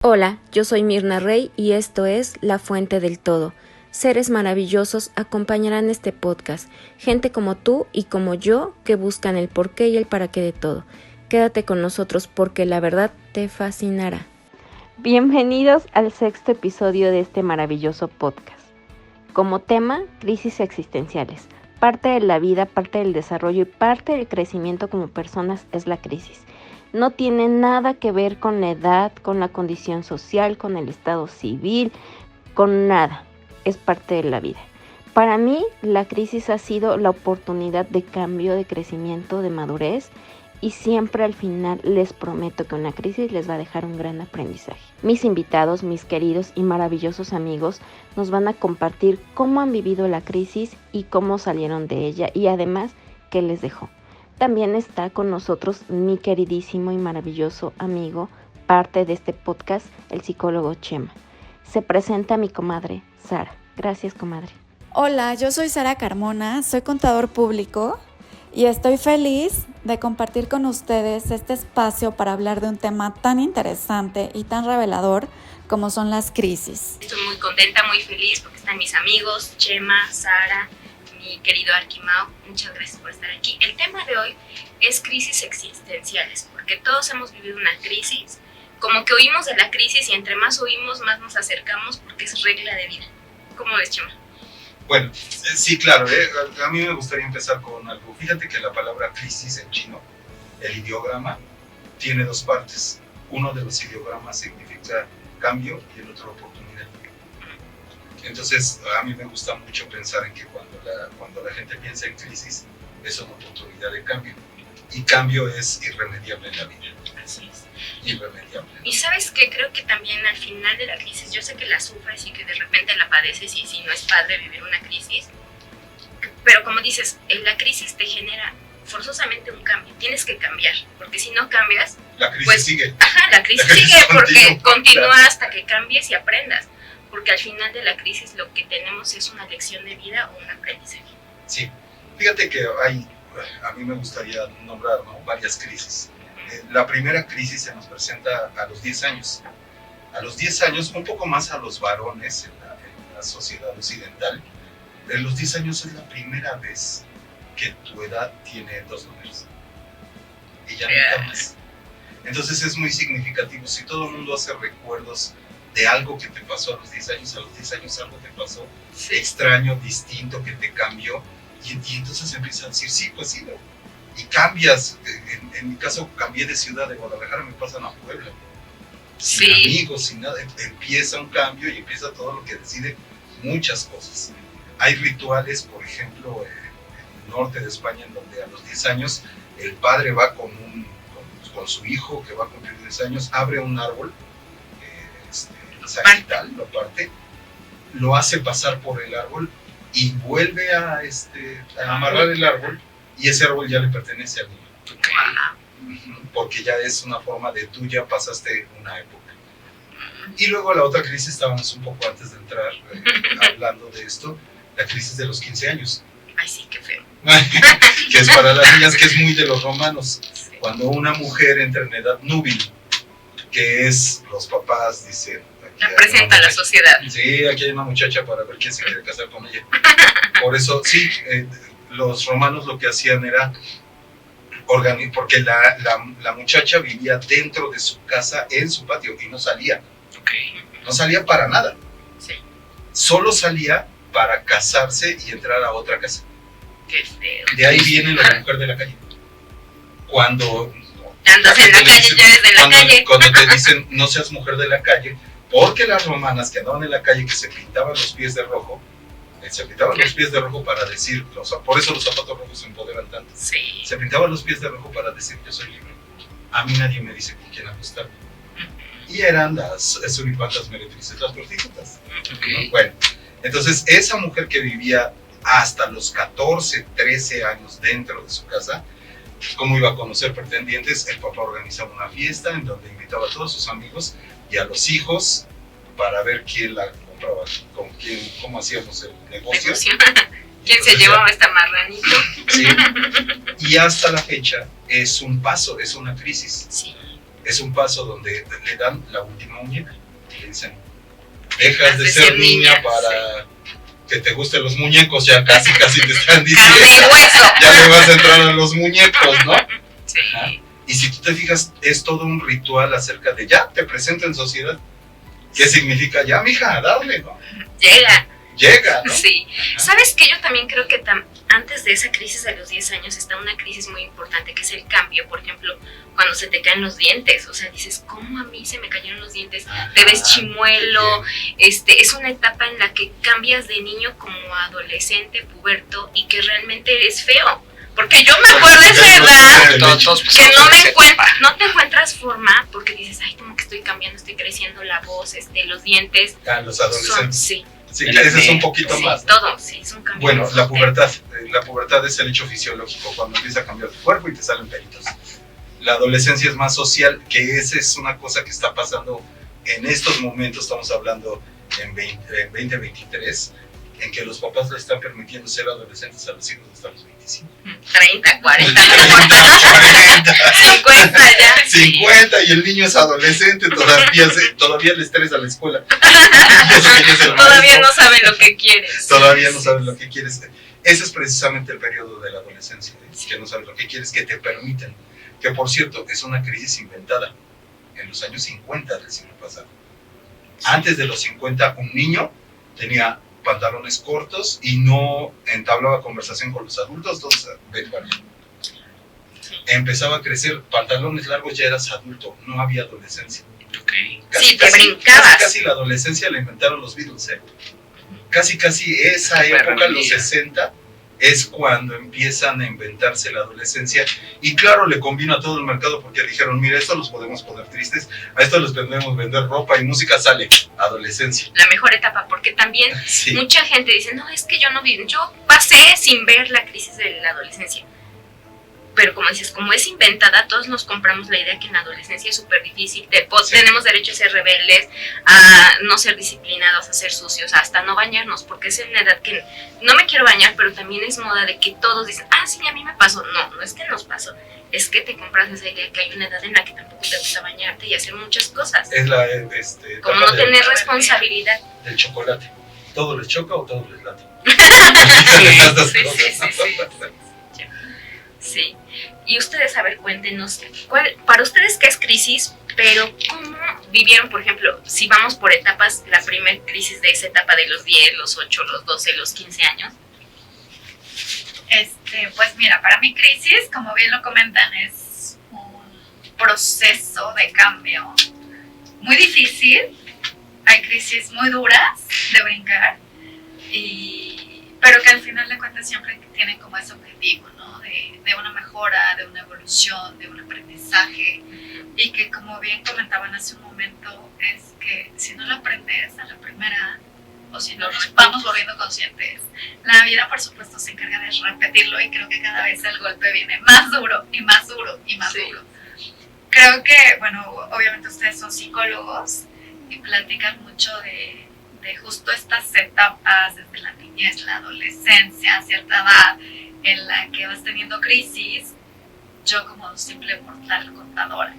Hola, yo soy Mirna Rey y esto es La Fuente del Todo. Seres maravillosos acompañarán este podcast, gente como tú y como yo que buscan el porqué y el para qué de todo. Quédate con nosotros porque la verdad te fascinará. Bienvenidos al 6º episodio de este maravilloso podcast. Como tema, crisis existenciales. Parte de la vida, parte del desarrollo y parte del crecimiento como personas es la crisis. No tiene nada que ver con la edad, con la condición social, con el estado civil, con nada. Es parte de la vida. Para mí, la crisis ha sido la oportunidad de cambio, de crecimiento, de madurez. Y siempre al final les prometo que una crisis les va a dejar un gran aprendizaje. Mis invitados, mis queridos y maravillosos amigos, nos van a compartir cómo han vivido la crisis y cómo salieron de ella y además qué les dejó. También está con nosotros mi queridísimo y maravilloso amigo, parte de este podcast, el psicólogo Chema. Se presenta mi comadre, Sara. Gracias, comadre. Hola, yo soy Sara Carmona, soy contador público y estoy feliz de compartir con ustedes este espacio para hablar de un tema tan interesante y tan revelador como son las crisis. Estoy muy contenta, muy feliz porque están mis amigos, Chema, Sara, mi querido Arquimao, muchas gracias por estar aquí. El tema de hoy es crisis existenciales, porque todos hemos vivido una crisis, como que huimos de la crisis y entre más huimos, más nos acercamos porque es regla de vida. ¿Cómo ves, Chema? Bueno, sí, claro, a mí me gustaría empezar con algo. Fíjate que la palabra crisis en chino, el ideograma, tiene dos partes. Uno de los ideogramas significa cambio y el otro oportunidad. Entonces, a mí me gusta mucho pensar en que cuando la gente piensa en crisis, es una oportunidad de cambio. Y cambio es irremediable en la vida. Así es. Irremediable. Y sabes que creo que también al final de la crisis, yo sé que la sufres y que de repente la padeces y si no es padre vivir una crisis, pero como dices, la crisis te genera forzosamente un cambio, tienes que cambiar, porque si no cambias, La crisis pues, sigue. Ajá, la crisis sigue porque continúa hasta que cambies y aprendas, porque al final de la crisis lo que tenemos es una lección de vida o un aprendizaje. Sí, fíjate que a mí me gustaría nombrar, ¿no?, varias crisis. La primera crisis se nos presenta a los 10 años. A los 10 años, un poco más a los varones en la sociedad occidental, en los 10 años es la primera vez que tu edad tiene dos números. Y ya nunca más. Entonces es muy significativo. Si todo el mundo hace recuerdos de algo que te pasó a los 10 años, a los 10 años algo te pasó extraño, distinto, que te cambió, y entonces empiezas a decir, sí, pues sí, y cambias. En mi caso cambié de ciudad, de Guadalajara me pasan a Puebla, sin amigos, sin nada. Empieza un cambio y empieza todo lo que decide muchas cosas. Hay rituales, por ejemplo, en el norte de España, en donde a los 10 años el padre va con su hijo que va a cumplir 10 años, abre un árbol, sagital, lo parte, lo hace pasar por el árbol y vuelve a amarrar el árbol, y ese árbol ya le pertenece al niño. Porque ya es una forma de tú ya pasaste una época. Y luego la otra crisis, estábamos un poco antes de entrar hablando de esto, la crisis de los 15 años. Ay, sí, qué feo. Que es para las niñas, que es muy de los romanos. Sí. Cuando una mujer entra en edad núbil, que es, los papás dicen, la presenta a la sociedad. Sí, aquí hay una muchacha para ver quién se quiere casar con ella. Por eso, sí, los romanos lo que hacían era porque la muchacha vivía dentro de su casa, en su patio, y no salía. No salía para nada. Sí. Solo salía para casarse y entrar a otra casa. Qué feo. De ahí viene la mujer de la calle. Cuando andas en la calle, ya eres de la calle. Cuando te dicen no seas mujer de la calle, porque las romanas que andaban en la calle, que se pintaban los pies de rojo, para decir, por eso los zapatos rojos se empoderan tanto. Sí. Se pintaban los pies de rojo para decir, yo soy libre. A mí nadie me dice con quién acostarme. Y eran las suripantas meretrices, las prostitutas. Bueno, entonces esa mujer que vivía hasta los 14, 13 años dentro de su casa, ¿cómo iba a conocer pretendientes? El papá organizaba una fiesta en donde invitaba a todos sus amigos y a los hijos para ver quién la compraba, cómo hacíamos el negocio. ¿Quién se llevaba esta marranito? Sí. Y hasta la fecha es un paso, es una crisis. Sí. es un paso donde le dan la última muñeca. Le dicen, dejas de ser niña para que te gusten los muñecos, ya casi te están diciendo. Carne y hueso. Ya le vas a entrar a los muñecos, ¿no? Sí. Y si tú te fijas, es todo un ritual acerca de ya, te presento en sociedad. ¿Qué significa? Ya, mija, dale, ¿no? Llega, ¿no? Sí. ¿Sabes qué? Yo también creo que antes de esa crisis de los 10 años está una crisis muy importante, que es el cambio. Por ejemplo, cuando se te caen los dientes. O sea, dices, ¿cómo a mí se me cayeron los dientes? Te ves chimuelo. Es una etapa en la que cambias de niño como adolescente, puberto, y que realmente es feo. Porque yo me acuerdo de esa edad que no te encuentras forma, porque dices, ay, como que estoy cambiando, estoy creciendo, la voz, los dientes. Los adolescentes. Sí. Sí, que ese es un poquito más, ¿no? Todo, sí, es un cambio. Bueno, la pubertad es el hecho fisiológico, cuando empieza a cambiar tu cuerpo y te salen pelitos. La adolescencia es más social, que esa es una cosa que está pasando en estos momentos, estamos hablando en 2023, en que los papás le están permitiendo ser adolescentes a los hijos hasta los 25. 30, 40, no importa. 50 ya. 50 y el niño es adolescente, todavía le estresa la escuela. Todavía no sabe lo que quieres. Todavía no sabes lo que quieres. Ese es precisamente el periodo de la adolescencia, que no sabes lo que quieres, que te permiten. Que por cierto, es una crisis inventada en los años 50 del siglo pasado. Antes de los 50, un niño tenía pantalones cortos y no entablaba conversación con los adultos, entonces empezaba a crecer, pantalones largos, ya eras adulto, no había adolescencia. Sí, te brincabas. Casi la adolescencia la inventaron los Beatles, ¿eh? Casi esa época, los 60, es cuando empiezan a inventarse la adolescencia, y claro, le convino a todo el mercado porque dijeron, mira, esto los podemos poner tristes, a esto les podemos vender ropa y música, sale adolescencia. La mejor etapa, porque también mucha gente dice, no, es que yo no vi, yo pasé sin ver la crisis de la adolescencia. Pero como dices, como es inventada, todos nos compramos la idea que en la adolescencia es súper difícil, tenemos derecho a ser rebeldes, a no ser disciplinados, a ser sucios, hasta no bañarnos, porque es una edad que no me quiero bañar, pero también es moda de que todos dicen, sí, a mí me pasó. No es que nos pasó, es que te compras esa idea que hay una edad en la que tampoco te gusta bañarte y hacer muchas cosas. Es la como no tener responsabilidad. Del chocolate. ¿Todo les choca o todo les late? Sí. Y ustedes, a ver, cuéntenos, para ustedes qué es crisis, pero ¿cómo vivieron, por ejemplo, si vamos por etapas, la primera crisis de esa etapa de los 10, los 8, los 12, los 15 años? Pues mira, para mí crisis, como bien lo comentan, es un proceso de cambio muy difícil. Hay crisis muy duras de brincar, pero que al final de cuentas siempre tienen como ese objetivo, ¿no? De una mejora, de una evolución, de un aprendizaje, y que como bien comentaban hace un momento, es que si no lo aprendes a la primera, o si no nos vamos volviendo conscientes, la vida por supuesto se encarga de repetirlo, y creo que cada vez el golpe viene más duro y más duro y más duro. Creo que, bueno, obviamente ustedes son psicólogos y platican mucho de justo estas etapas, desde la niñez, la adolescencia, cierta edad en la que vas teniendo crisis. Yo como simple mortal contadora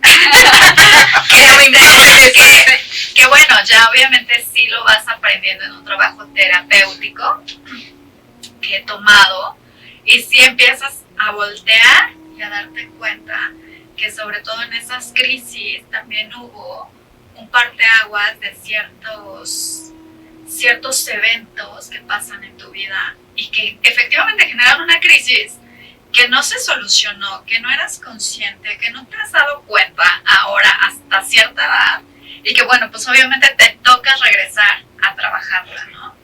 que bueno, ya obviamente sí lo vas aprendiendo en un trabajo terapéutico que he tomado, y sí empiezas a voltear y a darte cuenta que sobre todo en esas crisis también hubo un parteaguas de ciertos eventos que pasan en tu vida y que efectivamente generan una crisis que no se solucionó, que no eras consciente, que no te has dado cuenta ahora hasta cierta edad, y que bueno, pues obviamente te toca regresar a trabajarla, ¿no?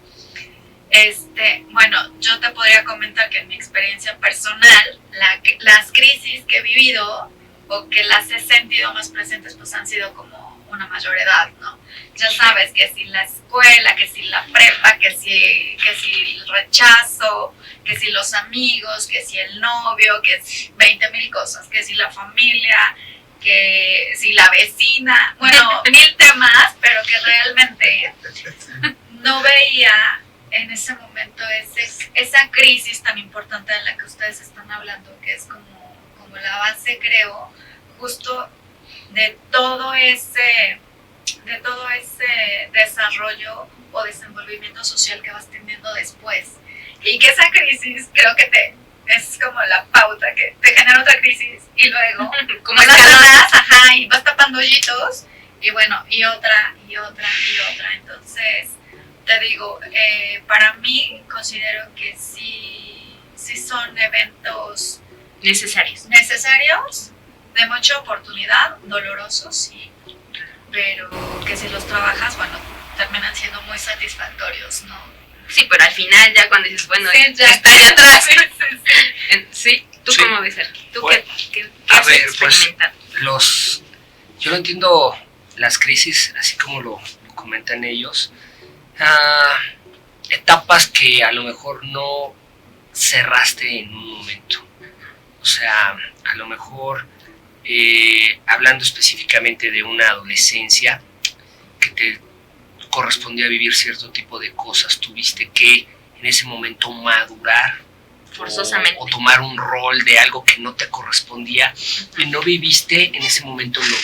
Bueno, yo te podría comentar que en mi experiencia personal, las crisis que he vivido o que las he sentido más presentes, pues han sido como una mayor edad, ¿no? Ya sabes, que si la escuela, que si la prepa, que si el rechazo, que si los amigos, que si el novio, que si 20,000 cosas, que si la familia, que si la vecina, bueno, 1000 temas, pero que realmente no veía en ese momento esa crisis tan importante de la que ustedes están hablando, que es como la base, creo, justo de todo ese desarrollo o desenvolvimiento social que vas teniendo después. Y que esa crisis creo que es como la pauta que te genera otra crisis y luego como vas atrás, y vas tapando hoyitos y bueno, y otra. Entonces, te digo, para mí considero que sí son eventos necesarios, de mucha oportunidad, dolorosos, sí, pero que si los trabajas, bueno, terminan siendo muy satisfactorios, ¿no? Sí, pero al final ya cuando dices, bueno, Sí, ya está ahí atrás. Sí. ¿Tú Sí. cómo ves, Arqui? ¿Tú Bueno, qué a has ver, experimentado? Yo no entiendo las crisis, así como lo comentan ellos. Etapas que a lo mejor no cerraste en un momento. O sea, a lo mejor, hablando específicamente de una adolescencia, que te correspondía vivir cierto tipo de cosas, tuviste que en ese momento madurar Forzosamente. o tomar un rol de algo que no te correspondía y no viviste en ese momento lo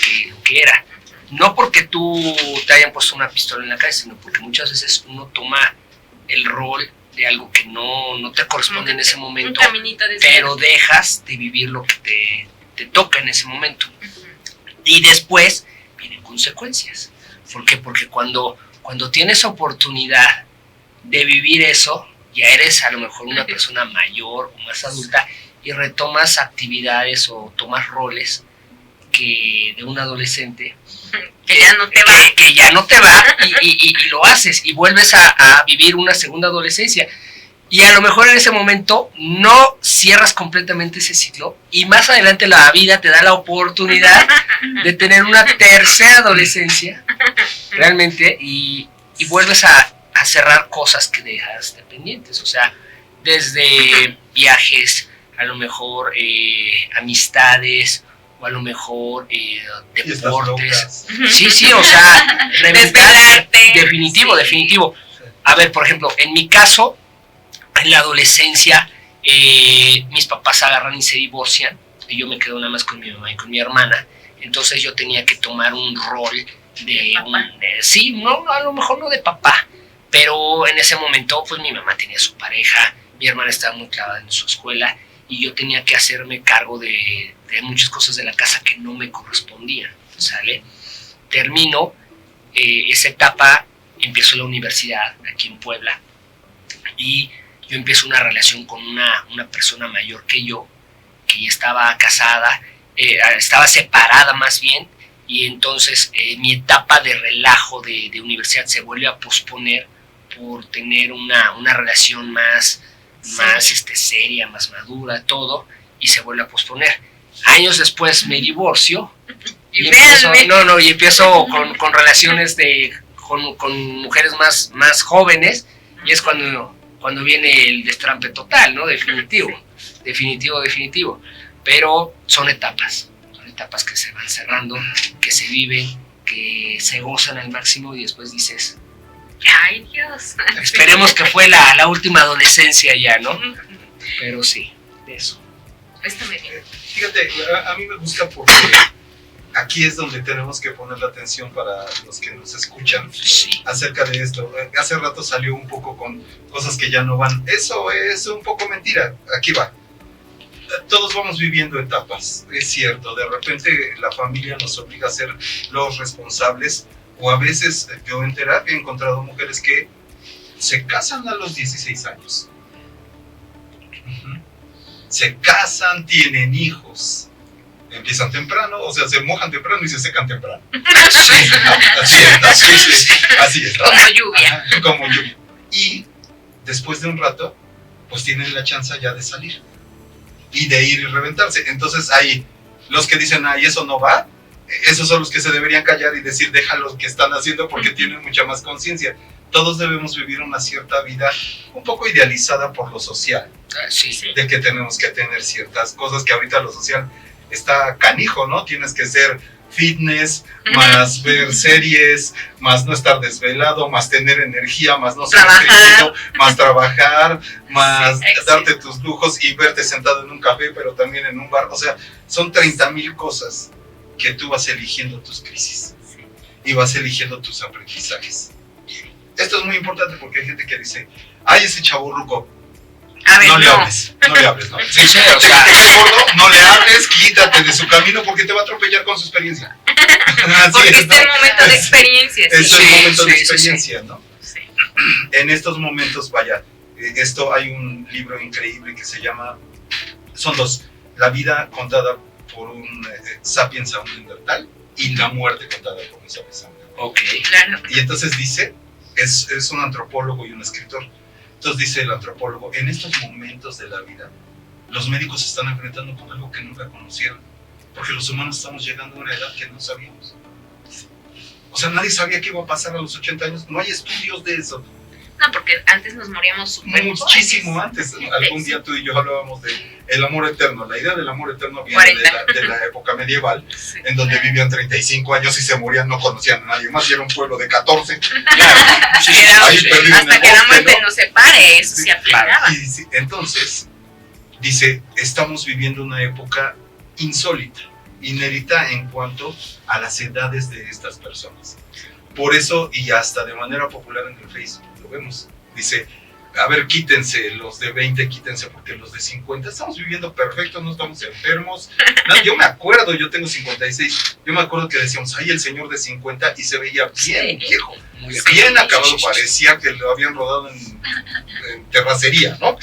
que era. No porque tú te hayan puesto una pistola en la cabeza, sino porque muchas veces uno toma el rol de algo que no te corresponde en ese momento, Un caminito de pero dejas de vivir lo que te toca en ese momento. Y después vienen consecuencias. ¿Por qué? Porque cuando tienes oportunidad de vivir eso, ya eres a lo mejor una persona mayor o más adulta y retomas actividades o tomas roles que de un adolescente que ya no te va. que ya no te va y lo haces y vuelves a vivir una segunda adolescencia. Y a lo mejor en ese momento no cierras completamente ese ciclo y más adelante la vida te da la oportunidad de tener una tercera adolescencia realmente y vuelves a cerrar cosas que dejaste pendientes. O sea, desde viajes, a lo mejor amistades o a lo mejor deportes. Sí, o sea, reventar. Definitivo. A ver, por ejemplo, en mi caso, en la adolescencia, mis papás agarran y se divorcian y yo me quedo nada más con mi mamá y con mi hermana. Entonces yo tenía que tomar un rol de a lo mejor no de papá, pero en ese momento pues mi mamá tenía su pareja, mi hermana estaba muy clavada en su escuela y yo tenía que hacerme cargo de muchas cosas de la casa que no me correspondían, ¿sale? Termino esa etapa, empiezo la universidad aquí en Puebla y yo empiezo una relación con una persona mayor que yo, que ya estaba casada, estaba separada más bien, y entonces mi etapa de relajo de universidad se vuelve a posponer por tener una relación más seria, más madura, todo, y se vuelve a posponer. Años después me divorcio y empiezo con relaciones con mujeres más jóvenes, y es cuando viene el destrampe total, ¿no? Definitivo. Pero son etapas que se van cerrando, que se viven, que se gozan al máximo y después dices, ay Dios, esperemos que fue la última adolescencia ya, ¿no? Pero sí, de eso. Está muy bien. Fíjate, a mí me gusta porque aquí es donde tenemos que poner la atención para los que nos escuchan Sí. acerca de esto. Hace rato salió un poco con cosas que ya no van. Eso es un poco mentira. Aquí va. Todos vamos viviendo etapas, es cierto. De repente la familia nos obliga a ser los responsables, o a veces yo en terapia he encontrado mujeres que se casan a los 16 años. Se casan, tienen hijos. Empiezan temprano, o sea, se mojan temprano y se secan temprano. Así es. Como lluvia. Ajá, como lluvia. Y después de un rato, pues tienen la chance ya de salir y de ir y reventarse. Entonces ahí, los que dicen, ay, eso no va, esos son los que se deberían callar y decir, déjalo que están haciendo porque tienen mucha más conciencia. Todos debemos vivir una cierta vida un poco idealizada por lo social, Sí. de que tenemos que tener ciertas cosas que ahorita lo social está canijo, ¿no? Tienes que ser fitness, más ver series, más no estar desvelado, más tener energía, más no ser estreñido, más trabajar, más darte tus lujos y verte sentado en un café, pero también en un bar. O sea, son 30,000 cosas que tú vas eligiendo tus crisis y vas eligiendo tus aprendizajes. Esto es muy importante porque hay gente que dice, ay, ese chavorruco, no le hables, ¿no? Sí, o sea, Ese gordo, no le hables, quítate de su camino porque te va a atropellar con su experiencia. Porque está en momento de experiencia. Es el momento de sí, experiencia, ¿no? Sí. En estos momentos, vaya, hay un libro increíble que se llama, son dos, La vida contada por un sapiens a un neandertal y la muerte contada por un sapiens a un neandertal. ok. Claro. Y entonces dice, es un antropólogo y un escritor. Entonces dice el antropólogo, en estos momentos de la vida, los médicos se están enfrentando con algo que nunca conocieron, porque los humanos estamos llegando a una edad que no sabíamos. O sea, nadie sabía qué iba a pasar a los 80 años, no hay estudios de eso. No, porque antes nos moríamos súper Muchísimo antes. Algún día tú y yo hablábamos de el amor eterno. La idea del amor eterno viene de la época medieval, Sí. en donde vivían 35 años y se morían, no conocían a nadie más, y era un pueblo de 14. Claro. Sí, Era- Ahí perdido en Hasta el que la bosque, muerte ¿no? nos separe, eso Sí, se aplicaba. Y sí, entonces, dice, estamos viviendo una época insólita, inédita en cuanto a las edades de estas personas. Por eso, y hasta de manera popular en el Facebook, lo vemos, dice, a ver, quítense, los de 20 quítense, porque los de 50 estamos viviendo perfectos, no estamos enfermos. No, yo me acuerdo, yo tengo 56, yo me acuerdo que decíamos, ay, el señor de 50, y se veía bien Sí. viejo, Muy bien acabado. acabado, Sí, sí, sí. parecía que lo habían rodado en terracería, ¿no?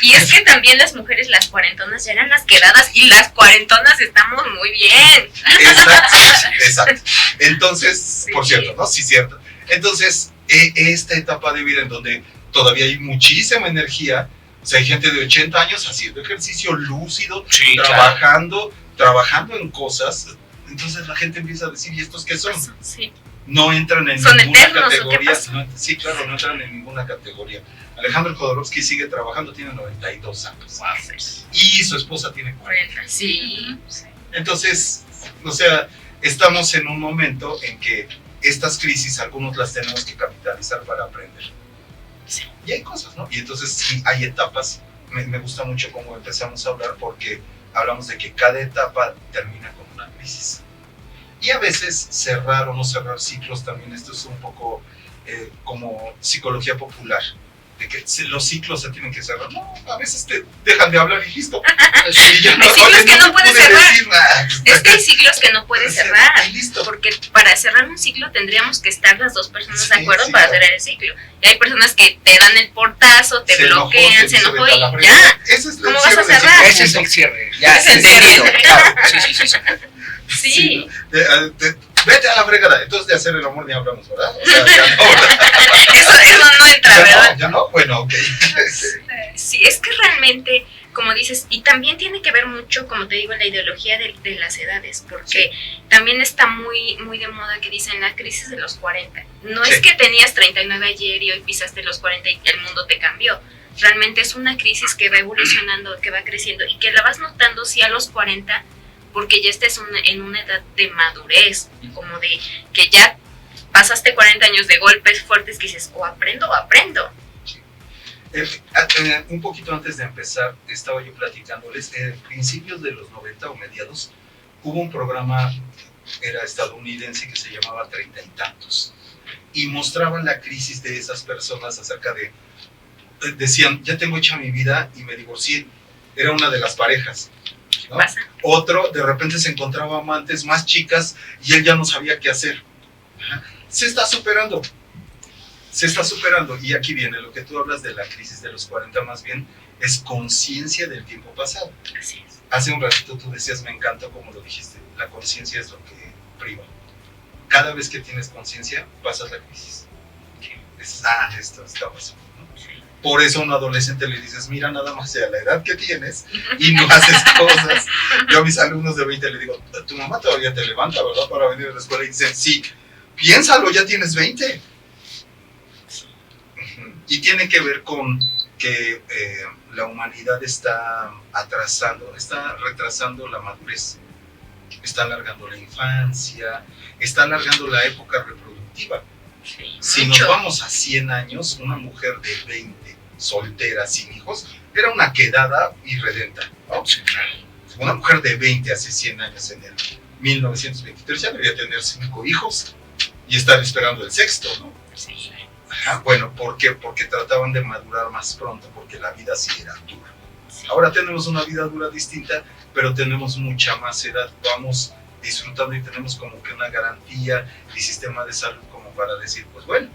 Y es que también las mujeres, las cuarentonas, ya eran las quedadas y las cuarentonas estamos muy bien. Exacto. Entonces, Sí. por cierto, ¿no? Sí, cierto. Entonces, esta etapa de vida en donde todavía hay muchísima energía, o sea, hay gente de 80 años haciendo ejercicio lúcido, Sí, claro. trabajando en cosas, entonces la gente empieza a decir, ¿y estos qué son? Sí. No entran en ¿Son ninguna eternos o qué categoría. pasa? Sí, claro, no entran en ninguna categoría. Alejandro Jodorowsky sigue trabajando, tiene 92 años. Y su esposa tiene 40. 40. Sí. Sí. Entonces, o sea, estamos en un momento en que estas crisis, algunos las tenemos que capitalizar para aprender. Sí. Y hay cosas, ¿no? Y entonces sí, hay etapas. Me gusta mucho cómo empezamos a hablar porque hablamos de que cada etapa termina con una crisis. Y a veces cerrar o no cerrar ciclos también, esto es un poco como psicología popular, de que los ciclos se tienen que cerrar. No, a veces te dejan de hablar y listo. Y ya Hay ciclos que no puedes pude cerrar. decir nada. Es que hay ciclos que no puedes cerrar. Y listo. Porque para cerrar un ciclo tendríamos que estar las dos personas de Sí, acuerdo sí, para claro. cerrar el ciclo. Y hay personas que te dan el portazo, te bloquean, se enojó y ya. Ese es el ¿Cómo vas a cierre de cerrar? ciclo. Ese es el cierre. Ya, Ese es el entendido. cierre. Claro. Sí, sí, sí. Sí. Vete a la fregada. Entonces de hacer el amor ni hablamos, ¿verdad? O sea, ya no. Eso no entra, ¿verdad? Ya no. Bueno, ok. Sí, es que realmente, como dices, y también tiene que ver mucho, como te digo, la ideología de las edades, porque también está muy, muy de moda que dicen la crisis de los 40. No Sí. es que tenías 39 ayer y hoy pisaste los 40 y que el mundo te cambió. Realmente es una crisis que va evolucionando, que va creciendo y que la vas notando sí a los 40, porque ya estás en una edad de madurez, como de que ya pasaste 40 años de golpes fuertes que dices, o aprendo. Un poquito antes de empezar, estaba yo platicándoles, principios de los 90 o mediados, hubo un programa, era estadounidense, que se llamaba Treinta y Tantos, y mostraban la crisis de esas personas acerca de, decían, ya tengo hecha mi vida y me divorcié, era una de las parejas, ¿no? Pasa. Otro, de repente se encontraba amantes más chicas y él ya no sabía qué hacer. Se está superando. Y aquí viene lo que tú hablas de la crisis de los 40, más bien es conciencia del tiempo pasado. Así es. Hace un ratito tú decías, me encantó como lo dijiste, la conciencia es lo que priva. Cada vez que tienes conciencia, pasas la crisis. Esto está pasando, ¿no? Por eso a un adolescente le dices, mira, nada más sea la edad que tienes y no haces cosas. Yo a mis alumnos de 20 le digo, tu mamá todavía te levanta, ¿verdad? Para venir a la escuela, y dicen, sí, piénsalo, ya tienes 20. Y tiene que ver con que la humanidad está retrasando la madurez, está alargando la infancia, está alargando la época reproductiva. Sí, Si mucho. nos vamos a 100 años, una mujer de 20, soltera, sin hijos, era una quedada irredenta, ¿no? Sí, claro. Una mujer de 20 hace 100 años, en el 1923, ya debería tener 5 hijos y estar esperando el sexto, ¿no? Sí. Bueno, ¿por qué? Porque trataban de madurar más pronto, porque la vida sí era dura. Sí. Ahora tenemos una vida dura distinta, pero tenemos mucha más edad, vamos disfrutando y tenemos como que una garantía y sistema de salud como para decir, pues bueno,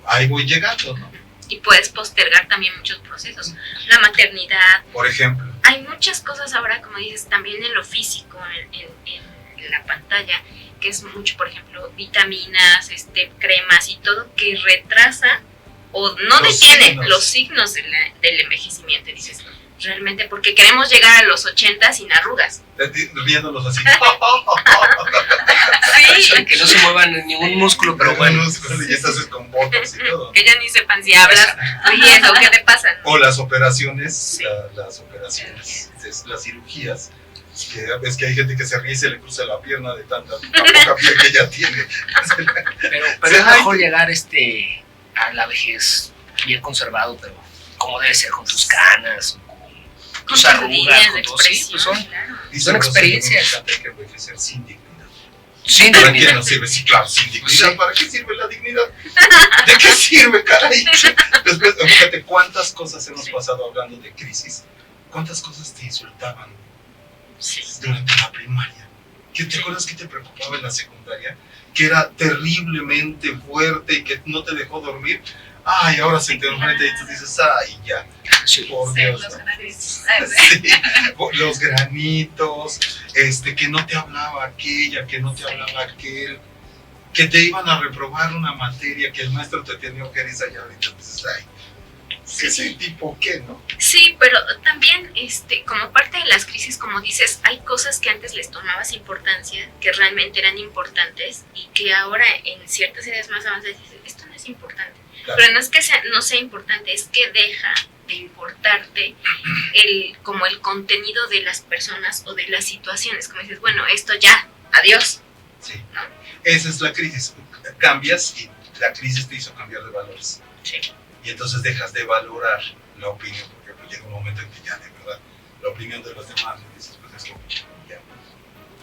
ahí voy llegando, ¿no? Y puedes postergar también muchos procesos. La maternidad. Por ejemplo. Hay muchas cosas ahora, como dices, también en lo físico, en la pantalla, que es mucho, por ejemplo, vitaminas, cremas y todo, que retrasa o no detiene los signos del envejecimiento. Y dices, realmente, porque queremos llegar a los 80 sin arrugas. Riéndonos así. Sí. Que no se muevan ningún músculo, pero bueno. Y estás con botox y todo. Que ya ni sepan si hablas riendo, ¿qué te pasa? O las operaciones, Sí. las cirugías. Que ves que hay gente que se ríe y se le cruza la pierna de tanta poca piel que ya tiene. Pero es mejor llegar a la vejez bien conservado, pero como debe ser, con tus canas, con tus arrugas, con todo. Sí, pues son experiencias. Hay que envejecer sin dignidad. Sin ¿Para qué dignidad. nos sirve? Sí, claro, sin dignidad. Sí. ¿Para qué sirve la dignidad? ¿De qué sirve, caray? Después, fíjate cuántas cosas hemos pasado hablando de crisis. ¿Cuántas cosas te insultaban durante la primaria? ¿Qué te acuerdas que te preocupaba en la secundaria? Que era terriblemente fuerte y que no te dejó dormir. Ay, ahora se te enfrenta y tú dices, ay, ya. Sí. Por Dios, los ¿no? granitos. Sí, los granitos, que no te hablaba aquella, que no te hablaba aquel, que te iban a reprobar una materia, que el maestro te tenía que ir y ahorita dices, ay, ese tipo qué, ¿no? Sí, pero también como parte de las crisis, como dices, hay cosas que antes les tomabas importancia, que realmente eran importantes y que ahora en ciertas edades más avanzadas dices, esto no es importante. Claro. Pero no es que no sea importante, es que deja de importarte como el contenido de las personas o de las situaciones. Como dices, bueno, esto ya, adiós. Sí, ¿No? esa es la crisis. Cambias y la crisis te hizo cambiar de valores. Sí. Y entonces dejas de valorar la opinión, porque pues llega un momento en que ya de verdad la opinión de los demás, y dices, pues es como, ya.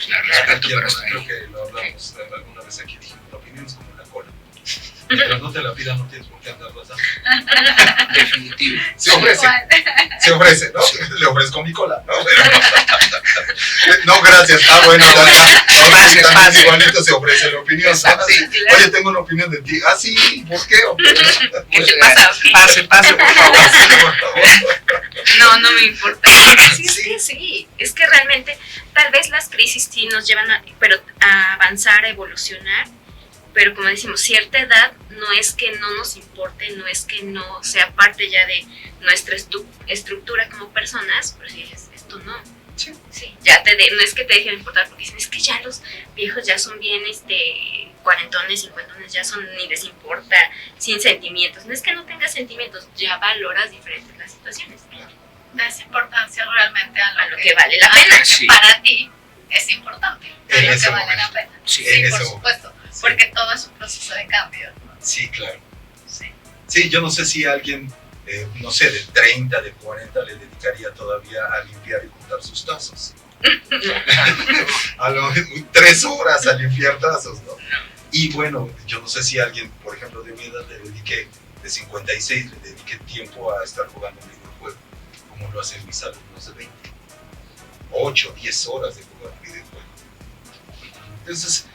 La respeto, Aquí, pero hasta creo ahí. que lo hablamos alguna vez aquí, dijimos, la opinión es como la cola. Mientras no te la pidan, no tienes por qué andarla dando. Definitivo. Se ofrece, ¿no? Le ofrezco mi cola, ¿no? No, gracias. Ah, bueno, Pase, también pase. igualito se ofrece la opinión. Exacto. Sí. Oye, tengo una opinión de ti. Ah, sí, ¿por qué? ¿Qué te pasa? Pase, por favor. No me importa. Sí, es que realmente tal vez las crisis sí nos llevan a avanzar, a evolucionar, pero como decimos, cierta edad no es que no nos importe, no es que no sea parte ya de nuestra estructura como personas, pero si dices, esto no. Sí. Sí, ya no es que te dejen importar, porque dicen, es que ya los viejos ya son bien, cuarentones, cincuentones, ya son, ni les importa, sin sentimientos. No es que no tengas sentimientos, ya valoras diferentes las situaciones. Das importancia realmente a lo que vale la pena. Sí. Para ti es importante, a En lo ese que vale momento. la pena. Sí, Sí, en por ese supuesto, Sí. porque todo es un proceso de cambio, ¿no? Sí, claro. Sí. Sí, yo no sé si alguien, no sé, de 30, de 40 le dedicaría todavía a limpiar y juntar sus tazos. A lo 3 horas a limpiar tazos, ¿no? Y bueno, yo no sé si alguien, por ejemplo, de mi edad le dedique, de 56, le dedique tiempo a estar jugando un videojuego, como lo hacen mis alumnos de 20. 8, 10 horas de jugar un videojuego. Entonces,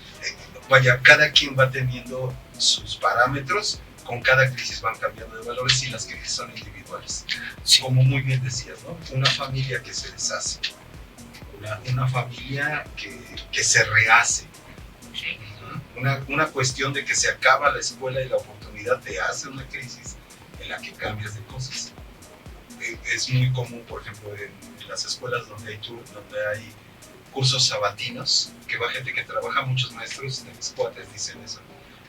vaya, cada quien va teniendo sus parámetros, con cada crisis van cambiando de valores y las crisis son individuales. Sí. Como muy bien decías, ¿no? Una familia que se deshace, una familia que se rehace. Sí. Una cuestión de que se acaba la escuela y la oportunidad te hace una crisis en la que cambias de cosas. Es muy común, por ejemplo, en las escuelas donde hay cursos sabatinos, que va gente que trabaja, muchos maestros de mis cuates dicen eso.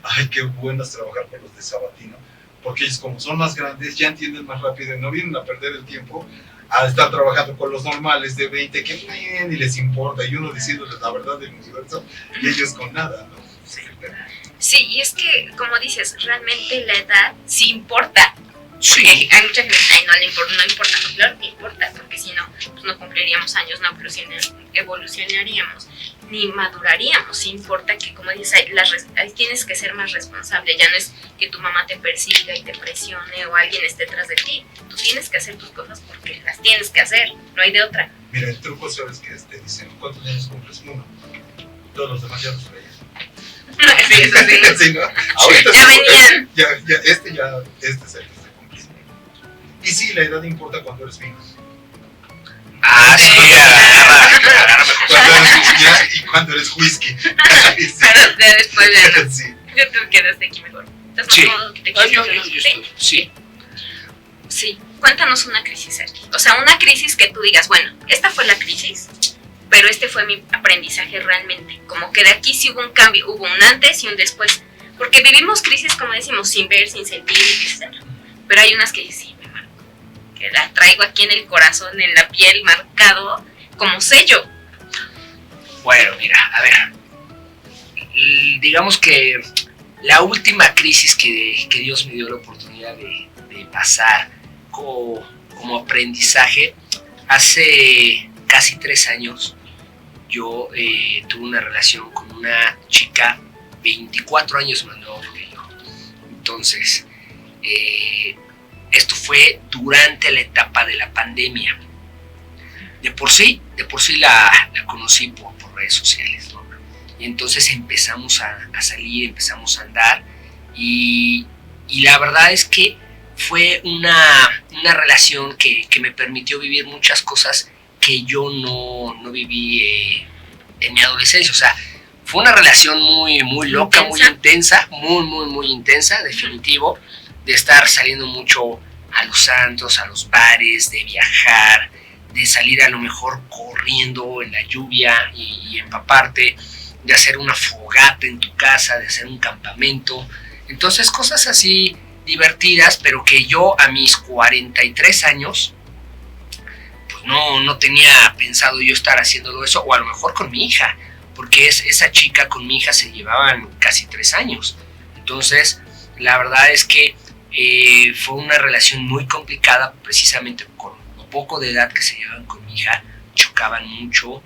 Ay, qué bueno es trabajar con los de sabatino, porque ellos como son más grandes ya entienden más rápido y no vienen a perder el tiempo a estar trabajando con los normales de 20 que ni les importa, y uno diciéndoles la verdad del universo y ellos con nada, ¿no? Sí, y es que, como dices, realmente la edad sí importa. Sí. Porque hay mucha gente, ay, no le importa, no importa, no, claro que importa, porque si no, pues no cumpliríamos años, no evolucionaríamos, ni maduraríamos. Sí importa que, como dices, ahí tienes que ser más responsable, ya no es que tu mamá te persiga y te presione o alguien esté detrás de ti. Tú tienes que hacer tus cosas porque las tienes que hacer, no hay de otra. Mira, el truco, ¿sabes qué? Te dicen, ¿cuántos años cumples? 1. Todos los demás ya los traían. Sí, eso sí. Sí, ¿no? Ahorita Ya venían. Este es el que se cumple. Y sí, la edad importa cuando eres vino. Sí, agarra mejor. Y cuando eres whisky. Sí. Pero ya después ya no. Sí. Yo tú quedaste aquí mejor. ¿Estás Sí. más cómodo? ¿Te quieres Yo ir? estoy, sí. Sí. Cuéntanos una crisis, Sergio. O sea, una crisis que tú digas, bueno, esta fue la crisis, pero este fue mi aprendizaje realmente. Como que de aquí sí hubo un cambio, hubo un antes y un después. Porque vivimos crisis, como decimos, sin ver, sin sentir y viceversa. Pero hay unas que sí me marco. Que la traigo aquí en el corazón, en la piel, marcado como sello. Bueno, mira, a ver. Digamos que la última crisis que Dios me dio la oportunidad de pasar como aprendizaje, hace casi 3 años, yo tuve una relación con una chica 24 años menor que yo. Entonces, esto fue durante la etapa de la pandemia. De por sí la conocí por redes sociales, ¿no? Y entonces empezamos a salir, empezamos a andar y la verdad es que fue una relación que me permitió vivir muchas cosas que yo no viví en mi adolescencia. O sea, fue una relación muy loca, muy intensa, muy intensa, definitivo, de estar saliendo mucho a los antros, a los bares, de viajar, de salir a lo mejor corriendo en la lluvia y empaparte, de hacer una fogata en tu casa, de hacer un campamento. Entonces, cosas así divertidas, pero que yo a mis 43 años, pues no tenía pensado yo estar haciéndolo eso, o a lo mejor con mi hija, porque esa chica con mi hija se llevaban casi 3 años. Entonces, la verdad es que fue una relación muy complicada, precisamente con lo poco de edad que se llevaban con mi hija, chocaban mucho,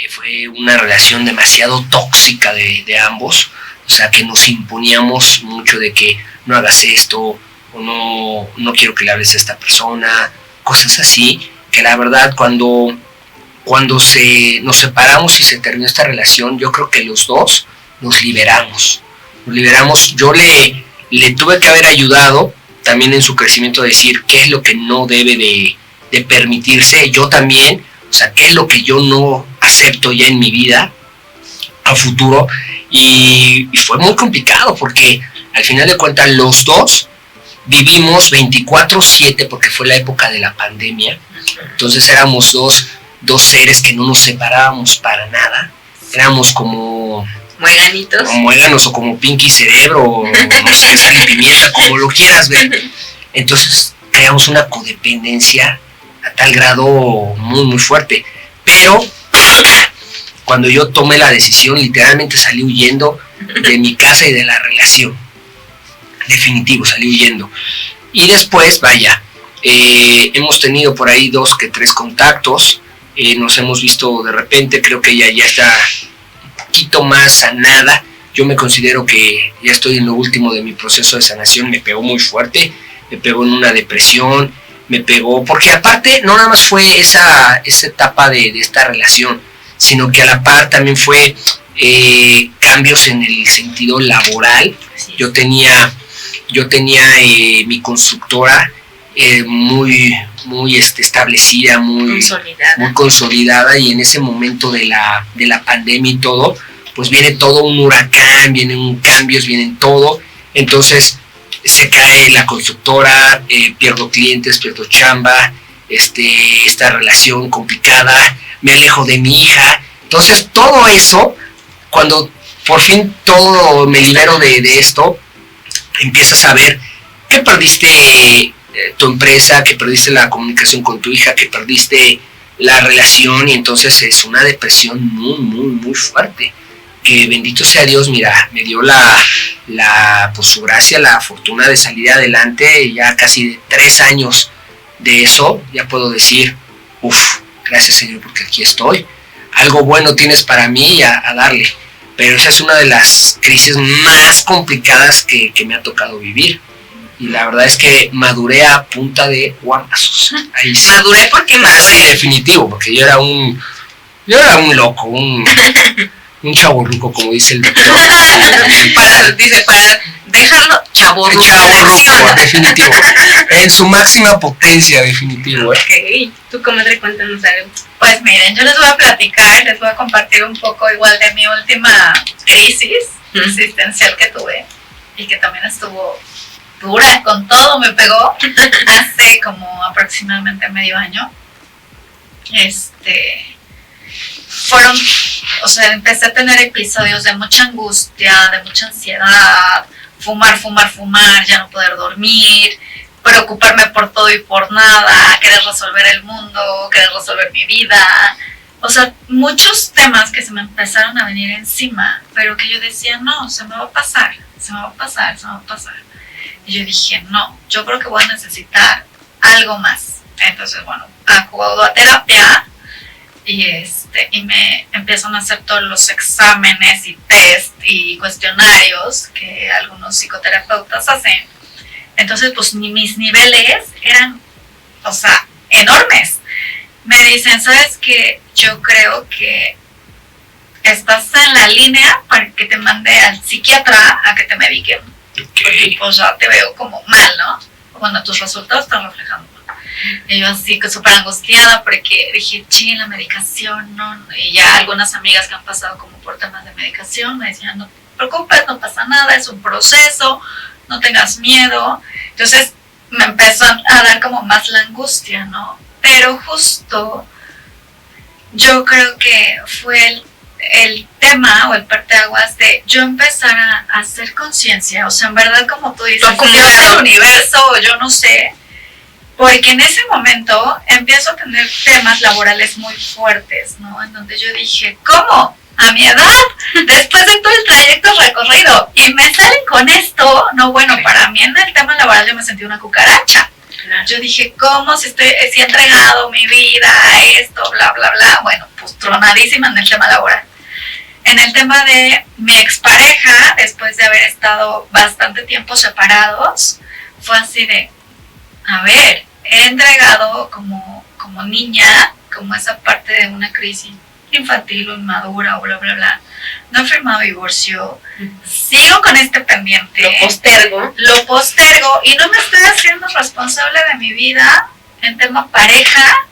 fue una relación demasiado tóxica de ambos, o sea que nos imponíamos mucho de que no hagas esto, o no quiero que le hables a esta persona, cosas así, que la verdad cuando nos separamos y se terminó esta relación, yo creo que los dos nos liberamos, yo le tuve que haber ayudado también en su crecimiento, a decir qué es lo que no debe de permitirse, yo también, o sea, qué es lo que yo no acepto ya en mi vida a futuro, y fue muy complicado porque al final de cuentas los dos vivimos 24/7 porque fue la época de la pandemia, entonces éramos dos seres que no nos separábamos para nada, éramos como muéganos o como Pinky Cerebro, o no sé, Sal y Pimienta, como lo quieras ver. Entonces creamos una codependencia a tal grado muy fuerte, pero cuando yo tomé la decisión, literalmente salí huyendo de mi casa y de la relación. Definitivo, salí huyendo. Y después, vaya, hemos tenido por ahí 2 que 3 contactos, nos hemos visto de repente, creo que ella ya está un poquito más sanada. Yo me considero que ya estoy en lo último de mi proceso de sanación, me pegó muy fuerte, me pegó en una depresión, me pegó, porque aparte no nada más fue esta etapa de esta relación, sino que a la par también fue cambios en el sentido laboral. Yo tenía mi constructora muy establecida, muy consolidada, y en ese momento de la pandemia y todo, pues viene todo un huracán, vienen cambios, vienen todo, entonces se cae la constructora, pierdo clientes, pierdo chamba, esta relación complicada, me alejo de mi hija. Entonces todo eso, cuando por fin todo me libero de esto, empiezas a ver que perdiste tu empresa, que perdiste la comunicación con tu hija, que perdiste la relación, y entonces es una depresión muy fuerte, que bendito sea Dios, mira, me dio por su gracia, la fortuna de salir adelante, ya casi de 3 años de eso, ya puedo decir, gracias Señor porque aquí estoy, algo bueno tienes para mí a darle, pero esa es una de las crisis más complicadas que me ha tocado vivir. Y la verdad es que maduré a punta de guamazos. Ahí sí. Maduré porque maduré. Definitivo, porque yo era un loco, un chavorruco, como dice el doctor. para dejarlo chavorruco. Chavorruco, definitivo. En su máxima potencia, definitivo. Ok, tú comadre, cuéntanos algo. Pues miren, yo les voy a platicar, les voy a compartir un poco igual de mi última crisis existencial que tuve y que también estuvo dura, con todo me pegó hace como aproximadamente medio año. Empecé a tener episodios de mucha angustia, de mucha ansiedad, fumar, ya no poder dormir, preocuparme por todo y por nada, querer resolver el mundo, querer resolver mi vida. O sea, muchos temas que se me empezaron a venir encima, pero que yo decía, no, se me va a pasar. Y yo dije, no, yo creo que voy a necesitar algo más. Entonces, bueno, acudo a terapia y me empiezan a hacer todos los exámenes y test y cuestionarios que algunos psicoterapeutas hacen. Entonces, pues mis niveles eran, enormes. Me dicen, ¿sabes qué? Yo creo que estás en la línea para que te mande al psiquiatra a que te mediquen. Porque pues ya te veo como mal, ¿no? Cuando tus resultados están reflejando. Y yo así que súper angustiada porque dije, la medicación, no. Y ya algunas amigas que han pasado como por temas de medicación me decían, no te preocupes, no pasa nada, es un proceso, no tengas miedo. Entonces me empezó a dar como más la angustia, ¿no? Pero justo yo creo que fue el tema o el parteaguas de yo empezar a hacer conciencia, o sea, en verdad, como tú dices, Dios, el universo, o yo no sé, porque en ese momento empiezo a tener temas laborales muy fuertes, ¿no? En donde yo dije, ¿cómo? A mi edad, después de todo el trayecto recorrido, y me salen con esto, no, bueno, para mí en el tema laboral yo me sentí una cucaracha. Yo dije, ¿cómo si he entregado mi vida a esto, bla, bla, bla? Bueno, pues tronadísima en el tema laboral. En el tema de mi expareja, después de haber estado bastante tiempo separados, fue así de, a ver, he entregado como niña, como esa parte de una crisis infantil o inmadura o bla, bla, bla. No he firmado divorcio, sigo con este pendiente. Lo postergo y no me estoy haciendo responsable de mi vida en tema pareja.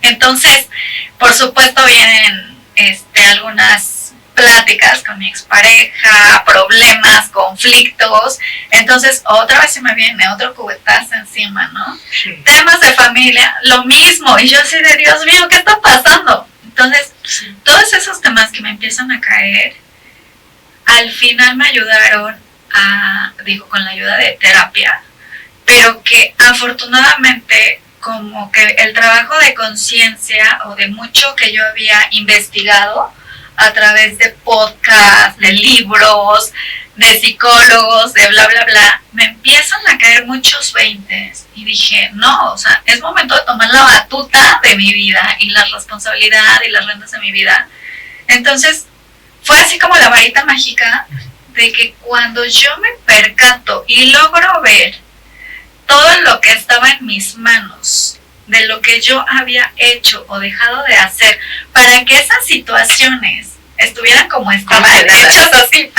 Entonces, por supuesto, vienen algunas pláticas con mi expareja, problemas, conflictos. Entonces, otra vez se me viene otro cubetazo encima, ¿no? Sí. Temas de familia, lo mismo. Y yo así de, Dios mío, ¿qué está pasando? Entonces, todos esos temas que me empiezan a caer, al final me ayudaron con la ayuda de terapia, pero que afortunadamente como que el trabajo de conciencia o de mucho que yo había investigado a través de podcasts, de libros, de psicólogos, de bla, bla, bla, me empiezan a caer muchos veintes y dije, no, o sea, es momento de tomar la batuta de mi vida y la responsabilidad y las riendas de mi vida. Entonces, fue así como la varita mágica de que cuando yo me percato y logro ver todo lo que estaba en mis manos, de lo que yo había hecho o dejado de hacer para que esas situaciones estuvieran como estaban, hechas así,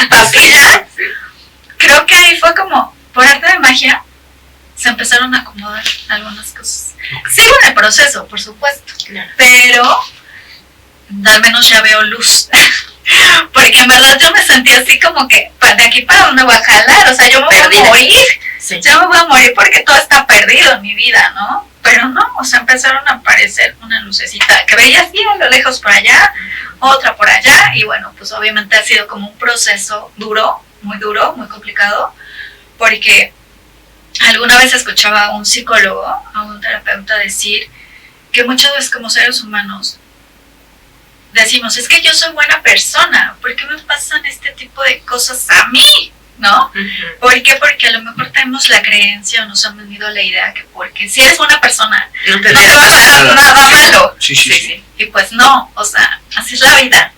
ya. Creo que ahí fue como, por arte de magia, se empezaron a acomodar algunas cosas. Sigo en el proceso, por supuesto, pero al menos ya veo luz. Porque en verdad yo me sentí así como que, de aquí para dónde voy a jalar, o sea, yo me voy a morir. Sí. Ya me voy a morir porque todo está perdido en mi vida, ¿no? Pero no, o sea, empezaron a aparecer una lucecita que veías así a lo lejos por allá, otra por allá, y bueno, pues obviamente ha sido como un proceso duro, muy complicado, porque alguna vez escuchaba a un psicólogo, a un terapeuta decir que muchas veces como seres humanos decimos, es que yo soy buena persona, ¿por qué me pasan este tipo de cosas a mí? ¿No? ¿Por qué? Porque a lo mejor tenemos la creencia o nos han vendido la idea que porque si eres buena persona No te no te va a pasar nada malo. Sí. Y pues no, o sea, así es la vida.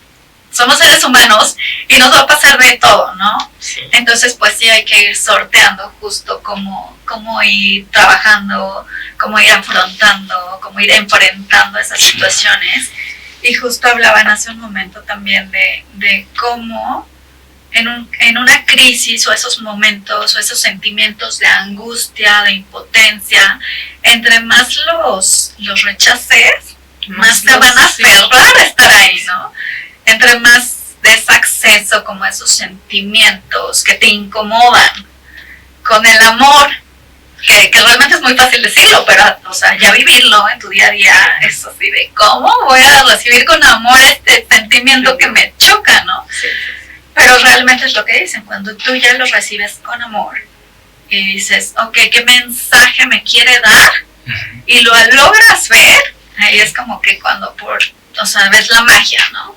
Somos seres humanos y nos va a pasar de todo, ¿no? Sí. Entonces, pues sí hay que ir sorteando justo cómo ir trabajando, cómo ir afrontando, cómo ir enfrentando esas situaciones. Y justo hablaban hace un momento también de cómo en una crisis o esos momentos o esos sentimientos de angustia, de impotencia, entre más los rechaces, más te van a aferrar a estar ahí, ¿no? Entre más des acceso como a esos sentimientos que te incomodan con el amor, que realmente es muy fácil decirlo, pero o sea, ya vivirlo en tu día a día es así de cómo voy a recibir con amor este sentimiento que me choca, ¿no? Sí. Pero realmente es lo que dicen, cuando tú ya lo recibes con amor y dices, ok, ¿qué mensaje me quiere dar? Y lo logras ver, ahí es como que cuando ves la magia, ¿no?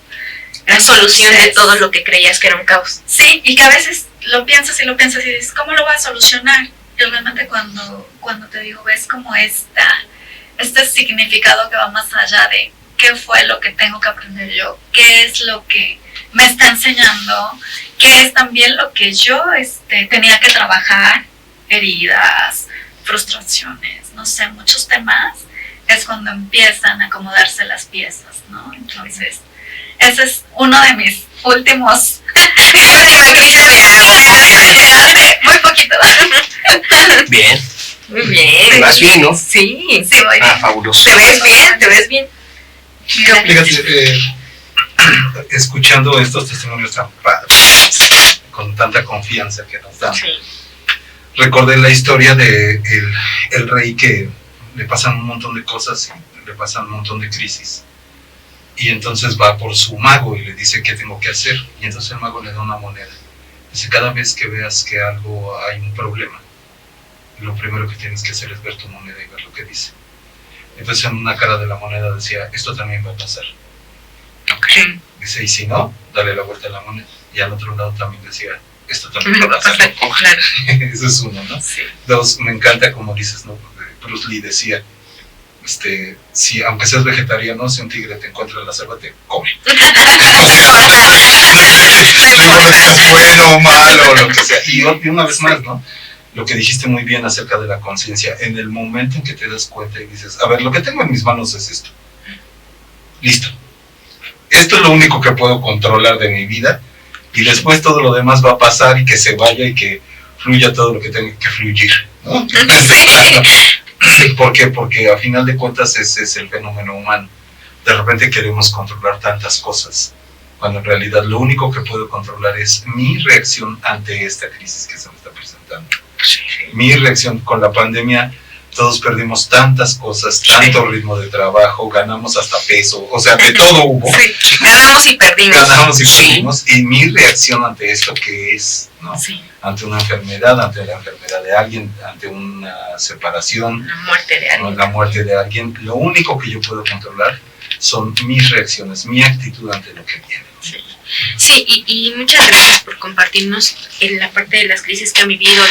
La solución de todo lo que creías que era un caos. Sí, y que a veces lo piensas y dices, ¿cómo lo vas a solucionar? Y realmente cuando te digo, ves como este significado que va más allá de qué fue lo que tengo que aprender yo, qué es lo que me está enseñando, qué es también lo que yo tenía que trabajar, heridas, frustraciones, no sé, muchos temas, es cuando empiezan a acomodarse las piezas, ¿no? Entonces, ese es uno de mis últimos muy poquito. Bien. Muy bien. Te vas bien, ¿no? Sí. Sí, voy bien. Fabuloso. Te ves bien. Fíjate, escuchando estos testimonios tan padres, con tanta confianza que nos dan, Sí. recordé la historia de el rey que le pasan un montón de cosas y le pasan un montón de crisis. Y entonces va por su mago y le dice qué tengo que hacer. Y entonces el mago le da una moneda. Dice, cada vez que veas que algo hay un problema, lo primero que tienes que hacer es ver tu moneda y ver lo que dice. Entonces en una cara de la moneda decía, esto también va a pasar. Okay. Dice, y si no, dale la vuelta a la moneda. Y al otro lado también decía, esto también va a pasar. Claro. Eso es uno, ¿no? Sí. Dos, me encanta como dices, ¿no? Bruce Lee decía, si aunque seas vegetariano, si un tigre te encuentra en la selva, te come. Entonces, no es bueno o malo o lo que sea. Y una vez más, ¿no? Lo que dijiste muy bien acerca de la conciencia, en el momento en que te das cuenta y dices, a ver, lo que tengo en mis manos es esto. Listo. Esto es lo único que puedo controlar de mi vida y después todo lo demás va a pasar y que se vaya y que fluya todo lo que tenga que fluir, ¿no? ¿Por qué? Porque a final de cuentas ese es el fenómeno humano. De repente queremos controlar tantas cosas, cuando en realidad lo único que puedo controlar es mi reacción ante esta crisis que se me está presentando. Mi reacción con la pandemia, todos perdimos tantas cosas, tanto ritmo de trabajo, ganamos hasta peso, o sea, de todo hubo. Sí. Ganamos y perdimos. Ganamos y perdimos. Y mi reacción ante esto, ¿qué es? ¿No? Sí. Ante una enfermedad, ante la enfermedad de alguien, ante una separación, La muerte de alguien. la muerte de alguien, lo único que yo puedo controlar son mis reacciones, mi actitud ante lo que viene. Sí, y muchas gracias por compartirnos en la parte de las crisis que han vivido.